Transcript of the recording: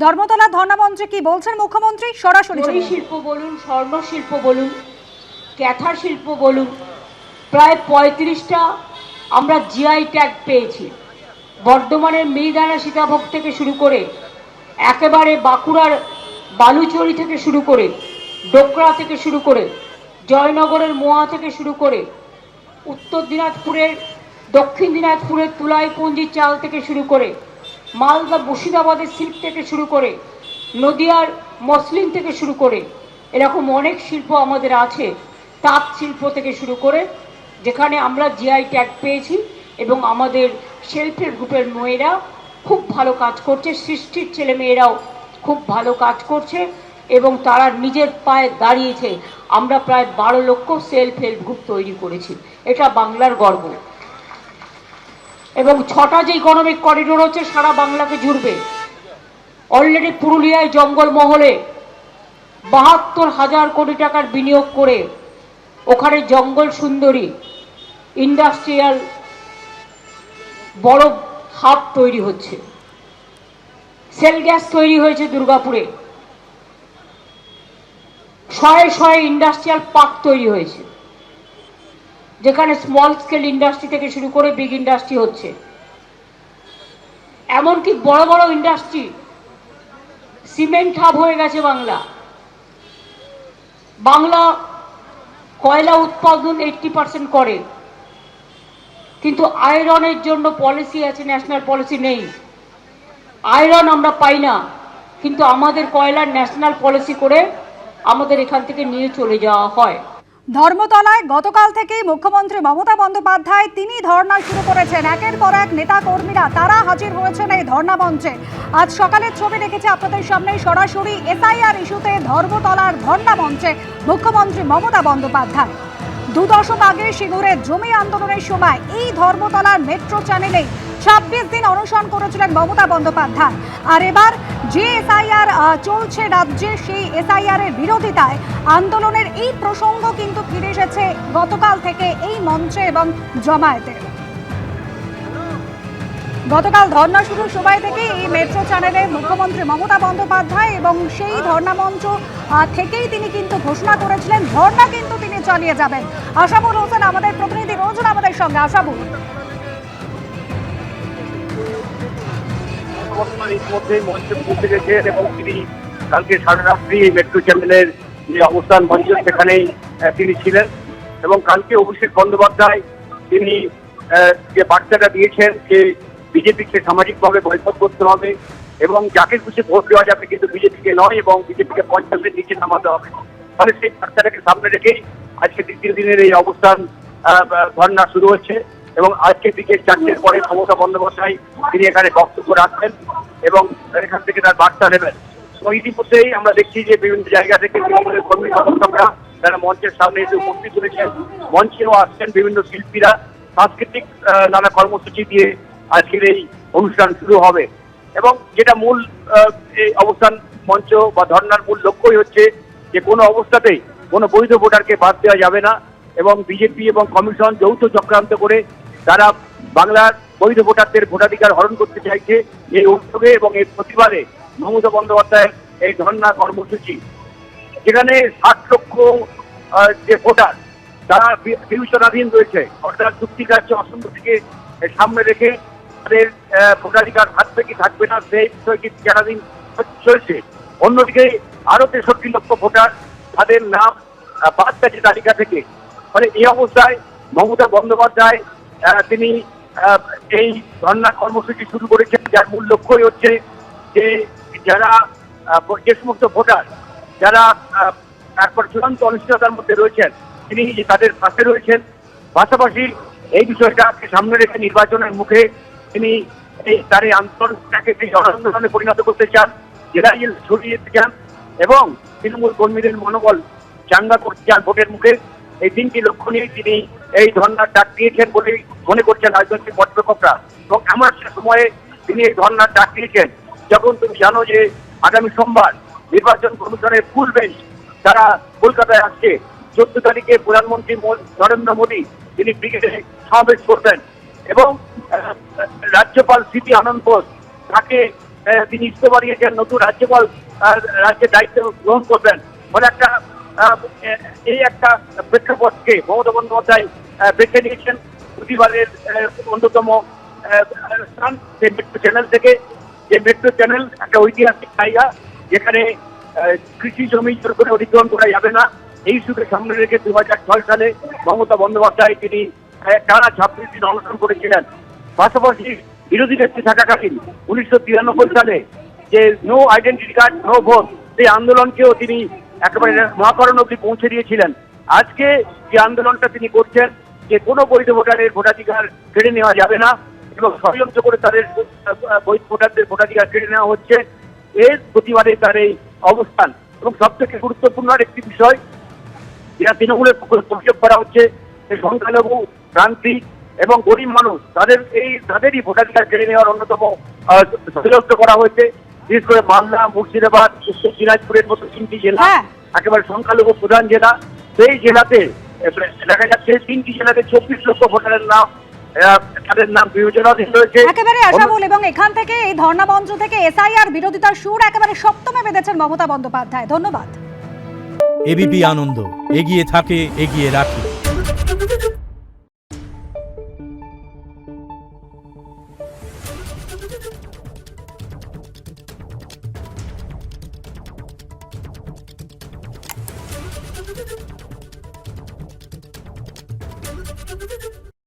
ধর্মতলা ধর্ণামঞ্চে কি বলছেন মুখ্যমন্ত্রী? সরাসরি শিল্প বলুন, স্বর্ণ শিল্প বলুন, ক্যাথা শিল্প বলুন, প্রায় 35টা আমরা জিআই ট্যাগ পেয়েছি। বর্ধমানের মিহিদানা সীতাভোগ থেকে শুরু করে একেবারে বাঁকুড়ার বালুচরি থেকে শুরু করে ডোকরা থেকে শুরু করে জয়নগরের মোয়া থেকে শুরু করে উত্তর দিনাজপুরের দক্ষিণ দিনাজপুরের তুলাইপঞ্জির চাল থেকে শুরু করে মালদা মুর্শিদাবাদের সিল্ক থেকে শুরু করে নদিয়ার মসলিন থেকে শুরু করে এরকম অনেক শিল্প আমাদের আছে। তাঁত শিল্প থেকে শুরু করে যেখানে আমরা জিআই ট্যাগ পেয়েছি এবং আমাদের সেলফ হেল্প গ্রুপের মেয়েরা খুব ভালো কাজ করছে, সৃষ্টির ছেলে মেয়েরাও খুব ভালো কাজ করছে এবং তারা নিজের পায়ে দাঁড়িয়েছে। আমরা প্রায় 12 লক্ষ সেলফ হেল্প গ্রুপ তৈরি করেছি, এটা বাংলার গর্ব। এবং 6টা যে ইকোনমিক করিডোর হচ্ছে সারা বাংলাকে জুড়বে। অলরেডি পুরুলিয়ায় জঙ্গলমহলে 72,000 কোটি টাকার বিনিয়োগ করে ওখানে জঙ্গল সুন্দরী ইন্ডাস্ট্রিয়াল বড় হাব তৈরি হচ্ছে। সেল গ্যাস তৈরি হয়েছে দুর্গাপুরে, শয়ে শয়ে ইন্ডাস্ট্রিয়াল পার্ক তৈরি হয়েছে যেখানে স্মল স্কেল ইন্ডাস্ট্রি থেকে শুরু করে বিগ ইন্ডাস্ট্রি হচ্ছে। এমনকি বড় বড় ইন্ডাস্ট্রি, সিমেন্ট হাব হয়ে গেছে বাংলা। বাংলা কয়লা উৎপাদন 80% করে, কিন্তু আয়রনের জন্য পলিসি আছে, ন্যাশনাল পলিসি নেই। আয়রন আমরা পাই না, কিন্তু আমাদের কয়লার ন্যাশনাল পলিসি করে আমাদের এখান থেকে নিয়ে চলে যাওয়া হয়। ধর্মতলায় গতকাল থেকেই মুখ্যমন্ত্রী মমতা বন্দ্যোপাধ্যায় তিনি ধর্ণা শুরু করেছেন। একের পর এক নেতা কর্মীরা তারা হাজির হয়েছেন এই ধর্ণা মঞ্চে। আজ সকালের ছবি রেখেছে আপনাদের সামনে সরাসরি এসআইআর ইস্যুতে ধর্মতলার ধর্ণা মঞ্চে মুখ্যমন্ত্রী মমতা বন্দ্যোপাধ্যায়। 2 দশক আগে সিঙ্গুরের জমি আন্দোলনের সময় এই ধর্মতলার মেট্রো চ্যানেলে 26 দিন অনশন করেছিলেন মমতা বন্দ্যোপাধ্যায়। আর এবার যে এসআইআর চলছে রাজ্যে, সেই এসআইআর এর বিরোধিতায় আন্দোলনের এই প্রসঙ্গ কিন্তু ফিরে এসেছে গতকাল থেকে এই মঞ্চে এবং জমায়েতে। গতকাল ধর্ণা শুরুর সময় থেকে এই মেট্রো চ্যানেলে মুখ্যমন্ত্রী মমতা বন্দ্যোপাধ্যায় এবং সেই ধর্ণা মঞ্চ থেকেই তিনি কিন্তু ঘোষণা করেছিলেন ধর্ণা কিন্তু তিনি চালিয়ে যাবেন। আশাবুল হোসেন আমাদের প্রতিনিধি রয়েছেন আমাদের সঙ্গে। আশাবুল, ইতিমধ্যে মঞ্চে পৌঁছে গেছেন এবং তিনি কালকে সারা রাত্রি মেট্রো চ্যানেলের যে অবস্থান মঞ্চ সেখানেই তিনি ছিলেন এবং কালকে অভিষেক বন্দ্যোপাধ্যায় তিনি যে বার্তাটা দিয়েছেন যে বিজেপিকে সামাজিকভাবে বয়কট করতে হবে এবং যাকে খুশি ভোট দেওয়া যাবে কিন্তু বিজেপিকে নয় এবং বিজেপিকে 50-এর নিচে নামাতে হবে। ফলে সেই বার্তাটাকে সামনে রেখেই আজকে দ্বিতীয় দিনের এই অবস্থান ধর্ণা শুরু হচ্ছে এবং আজকে বিকেল 4টের পরে মমতা বন্দ্যোপাধ্যায় তিনি এখানে বক্তব্য রাখবেন এবং এখান থেকে তার বার্তা নেবেন। তো ইতিমধ্যেই আমরা দেখছি যে বিভিন্ন জায়গা থেকে তৃণমূলের কর্মী সমর্থকরা তারা মঞ্চের সামনে এসে উপস্থিত হয়েছেন। মঞ্চেও আসছেন বিভিন্ন শিল্পীরা, সাংস্কৃতিক নানা কর্মসূচি দিয়ে আজকের এই অনুষ্ঠান শুরু হবে এবং যেটা মূল এই অবস্থান মঞ্চ বা ধর্নার মূল লক্ষ্যই হচ্ছে যে কোনো অবস্থাতেই কোনো বৈধ ভোটারকে বাদ দেওয়া যাবে না এবং বিজেপি এবং কমিশন যৌথ চক্রান্ত করে তারা বাংলার বৈধ ভোটারদের ভোটাধিকার হরণ করতে চাইছে। এই অভিযোগে এবং এই প্রতিবাদে মমতা বন্দ্যোপাধ্যায়ের এই ধর্ণা কর্মসূচি, যেখানে 60 লক্ষ যে ভোটার তারা বিবেচনাধীন রয়েছে, অর্থাৎ চুক্তি কার্য অসম্মতিকে সামনে রেখে তাদের ভোটাধিকার থাকবে কি থাকবে না সেই বিষয়টি জানাধীন চলছে। অন্যদিকে আরো 63 লক্ষ ভোটার তাদের নাম বাদ গেছে তালিকা থেকে। ফলে এই অবস্থায় মমতা বন্দ্যোপাধ্যায় তিনি এই ধর্ণা কর্মসূচি শুরু করেছেন, যার মূল লক্ষ্যই হচ্ছে যে যারা যে সমস্ত ভোটার যারা একবার চূড়ান্ত অনিশ্চয়তার মধ্যে রয়েছেন তিনি তাদের পাশে রয়েছেন। পাশাপাশি এই বিষয়টাকে সামনে রেখে নির্বাচনের মুখে তিনি তার এই আন্দোলনটাকে জন আন্দোলনে পরিণত করতে চান, জেলায় ছড়িয়ে যেতে চান এবং তৃণমূল কর্মীদের মনোবল চাঙ্গা করতে চান ভোটের মুখে। এই 3টি লক্ষ্য নিয়ে তিনি এই ধর্নার ডাক দিয়েছেন বলে মনে করছেন রাজনৈতিক পর্যবেক্ষকরা এবং এমন একটা সময়ে তিনি এই ধর্নার ডাক দিয়েছেন যখন তুমি জানো যে আগামী সোমবার নির্বাচন কমিশনের ফুল বেঞ্চ তারা কলকাতায় আসছে। 14 তারিখে প্রধানমন্ত্রী নরেন্দ্র মোদী তিনি ব্রিগেডে সমাবেশ করবেন এবং রাজ্যপাল সিপি আনন্দ বোস তাকে তিনি ইস্তফা দিয়েছেন, নতুন রাজ্যপাল রাজ্যের দায়িত্ব গ্রহণ করবেন বলে এই একটা প্রেক্ষাপটকে মমতা বন্দ্যোপাধ্যায় বেছে নিয়েছেন। প্রতিবারের অন্যতম স্থান যে মেট্রো চ্যানেল থেকে, যে মেট্রো চ্যানেল একটা ঐতিহাসিক জায়গা যেখানে কৃষি জমি জোর করে অধিগ্রহণ করা যাবে না, এই সুখে সামনে রেখে 2006 সালে মমতা বন্দ্যোপাধ্যায় তিনি টানা 26 দিন অনশন করেছিলেন। পাশাপাশি বিরোধী নেত্রী থাকাকালীন 1993 সালে যে no identity card no vote, সেই আন্দোলনকেও তিনি একেবারে মহাকরণ অবধি পৌঁছে দিয়েছিলেন। আজকে যে আন্দোলনটা তিনি করছেন যে কোনো বৈধ ভোটারের ভোটাধিকার কেড়ে নেওয়া যাবে না এবং ষড়যন্ত্র করে তাদের বৈধ ভোটারদের ভোটাধিকার কেড়ে নেওয়া হচ্ছে, এর প্রতিবাদে তার এই অবস্থান। এবং সবথেকে গুরুত্বপূর্ণ একটি বিষয় যেটা তৃণমূলের অভিযোগ করা হচ্ছে, যে সংখ্যালঘু প্রান্তিক এবং গরিব মানুষ তাদেরই ভোটাধিকার কেড়ে নেওয়ার অন্যতম ষড়যন্ত্র করা হয়েছে। বিশেষ করে মালদা, মুর্শিদাবাদ, উত্তর দিনাজপুরের মতো 3টি জেলা একেবারে সংখ্যালঘু প্রধান জেলা, সেই জেলাতে দেখা যাচ্ছে 3টি জেলাতে 24 লক্ষ ভোটারের নাম, তাদের নাম বিবেচনাধীন রয়েছে। একেবারে আশাবুল, এবং এখান থেকে এই ধর্ণা মঞ্চ থেকে এসআইআর বিরোধিতার সুর একেবারে সপ্তমে বেঁধেছেন মমতা বন্দ্যোপাধ্যায়। ধন্যবাদ। এবিপি আনন্দ, এগিয়ে থাকে, এগিয়ে রাখে।